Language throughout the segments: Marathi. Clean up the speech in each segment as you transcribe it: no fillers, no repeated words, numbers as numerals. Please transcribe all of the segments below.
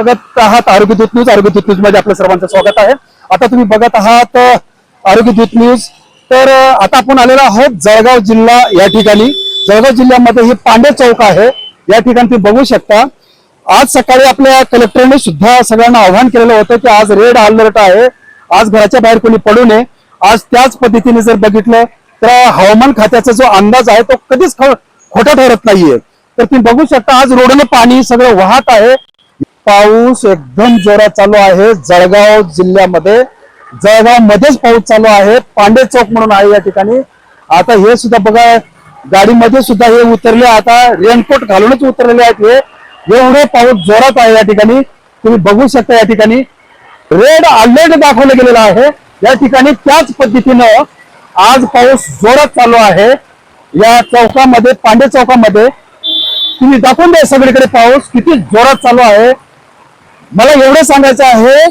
बघत आहात आरोग्य दूत न्यूज मध्ये आपल्या सर्वांचं स्वागत आहे। आता तुम्ही बघत आहात आरोग्य दूत न्यूज। तर आता आपण आलेलो आहोत जळगाव जिल्हा या ठिकाणी। जळगाव जिल्ह्यामध्ये हे पांडे चौक आहे, या ठिकाणी तुम्ही बघू शकता। आज सकाळी आपल्या कलेक्टरने सुद्धा सगळ्यांना आवाहन केलेलं होतं की आज रेड अलर्ट आहे, आज घराच्या बाहेर कोणी पडू नये। आज त्याच पद्धतीने जर बघितलं तर हवामान खात्याचा जो अंदाज आहे तो कधीच खोटा ठरत नाहीये। तर तुम्ही बघू शकता आज रोडने पाणी सगळं वाहत आहे। पाऊस एकदम जोरात चालू आहे जळगाव जिल्ह्यामध्ये। जळगाव मध्येच पाऊस चालू आहे, पांडे चौक म्हणून आहे या ठिकाणी। आता हे सुद्धा बघा गाडीमध्ये सुद्धा हे उतरले, आता रेनकोट घालूनच उतरलेले आहेत। हे एवढे पाऊस जोरात आहे या ठिकाणी, तुम्ही बघू शकता। या ठिकाणी रेड अलर्ट दाखवलं गेलेलं आहे या ठिकाणी। त्याच पद्धतीनं आज पाऊस जोरात चालू आहे या चौकामध्ये, पांडे चौकामध्ये। तुम्ही दाखवून द्या सगळीकडे पाऊस किती जोरात चालू आहे। मला एवढं सांगायचं आहे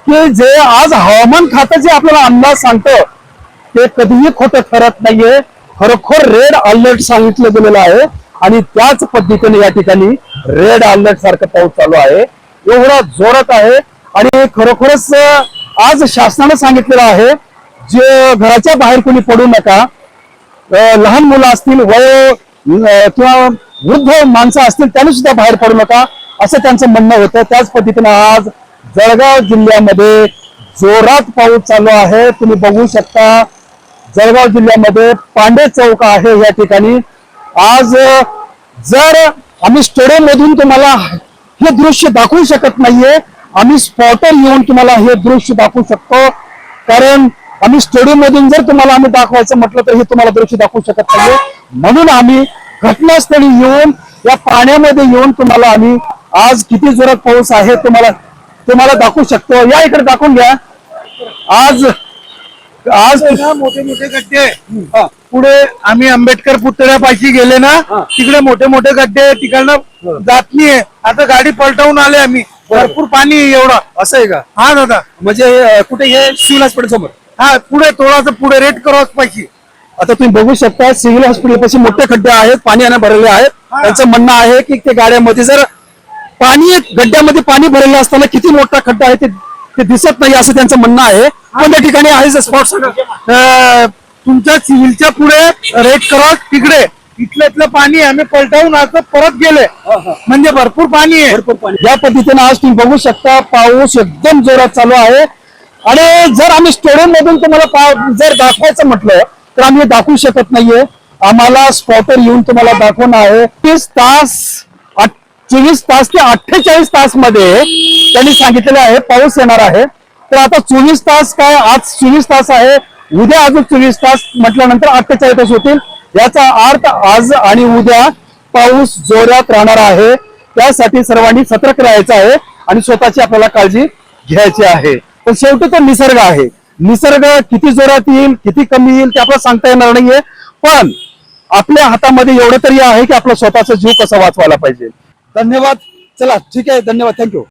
की जे आज हवामान खातं जे आपल्याला अंदाज सांगतं ते कधीही खोटं ठरत नाहीये। खरोखर रेड अलर्ट सांगितलं गेलेलं आहे आणि त्याच पद्धतीने या ठिकाणी रेड अलर्ट सारखं पाऊस चालू आहे, एवढा जोरात आहे। आणि खरोखरच आज शासनानं सांगितलेलं आहे जे घराच्या बाहेर कोणी पडू नका, लहान मुलं असतील, वय किंवा वृद्ध माणसं असतील त्यांनी सुद्धा बाहेर पडू नका असं त्यांचं म्हणणं होतं। त्याच पद्धतीने आज जळगाव जिल्ह्यामध्ये जोरात पाऊस चालू आहे। तुम्ही बघू शकता जळगाव जिल्ह्यामध्ये पांडे चौक आहे या ठिकाणी। आज जर आम्ही स्टेडियम मधून तुम्हाला हे दृश्य दाखवू शकत नाहीये, आम्ही स्पॉटर येऊन तुम्हाला हे दृश्य दाखवू शकतो, कारण आम्ही स्टेडियम मधून जर तुम्हाला आम्ही दाखवायचं म्हटलं तर हे तुम्हाला दृश्य दाखवू शकत नाहीये। म्हणून आम्ही घटनास्थळी येऊन या पाण्यामध्ये येऊन तुम्हाला आम्ही आज किती जोरात पाऊस आहे तुम्हाला दाखवू शकतो। या इकडे दाखवून घ्या। आज मोठे मोठे गड्डे पुढे आम्ही आंबेडकर पुतळ्यापाशी गेले ना, तिकडे मोठे मोठे गड्डे, तिकडनं जात नाहीये। आता गाडी पलटवून आले आम्ही, भरपूर पाणी एवढा। असं आहे का? हा दादा, म्हणजे कुठे हे सिव्हिल हॉस्पिटल समोर? हा पुढे थोडासा पुढे रेड क्रॉस पाशी। आता तुम्ही बघू शकता सिव्हिल हॉस्पिटल पाशी मोठे खड्डे आहेत, पाण्याने भरलेले आहेत। त्यांचं म्हणणं आहे की ते गाड्यामध्ये जर पाणी गड्ड्यामध्ये पाणी भरलेलं असताना किती मोठा खड्डा आहे ते दिसत नाही असं त्यांचं म्हणणं आहे। पण त्या ठिकाणी आहे स्पॉट तुमच्या सिव्हिलच्या पुढे रेड क्रॉस तिकडे इथलं पाणी आम्ही पलटवून असं परत गेले, म्हणजे भरपूर पाणी आहे। भरपूर पाणी या पद्धतीने आज तुम्ही बघू शकता पाऊस एकदम जोरात चालू आहे। आणि जर आम्ही स्टेडियम मधून तुम्हाला जर दाखवायचं म्हटलं तर आम्ही दाखवू शकत नाहीये, आम्हाला स्पॉटर येऊन तुम्हाला दाखवणं आहे। 24 तास ते 48 तास मध्ये त्यांनी सांगितलेलं आहे पाऊस येणार आहे। तर आता 24 तास काय, आज 24 तास आहे, उद्या अजून 24 तास म्हटल्यानंतर 48 तास होतील। याचा अर्थ आज आणि उद्या पाऊस जोरात राहणार आहे। त्यासाठी सर्वांनी सतर्क राहायचं आहे आणि स्वतःची आपल्याला काळजी घ्यायची आहे। पण शेवटी तो निसर्ग आहे, निसर्ग किती जोरात येईल किती कमी येईल ते आपल्याला सांगता येणार नाहीये। पण आपल्या हातामध्ये एवढं तरी आहे की आपला स्वतःचा जीव कसा वाचवायला पाहिजे। धन्यवाद। चला ठीक आहे, धन्यवाद, थँक्यू।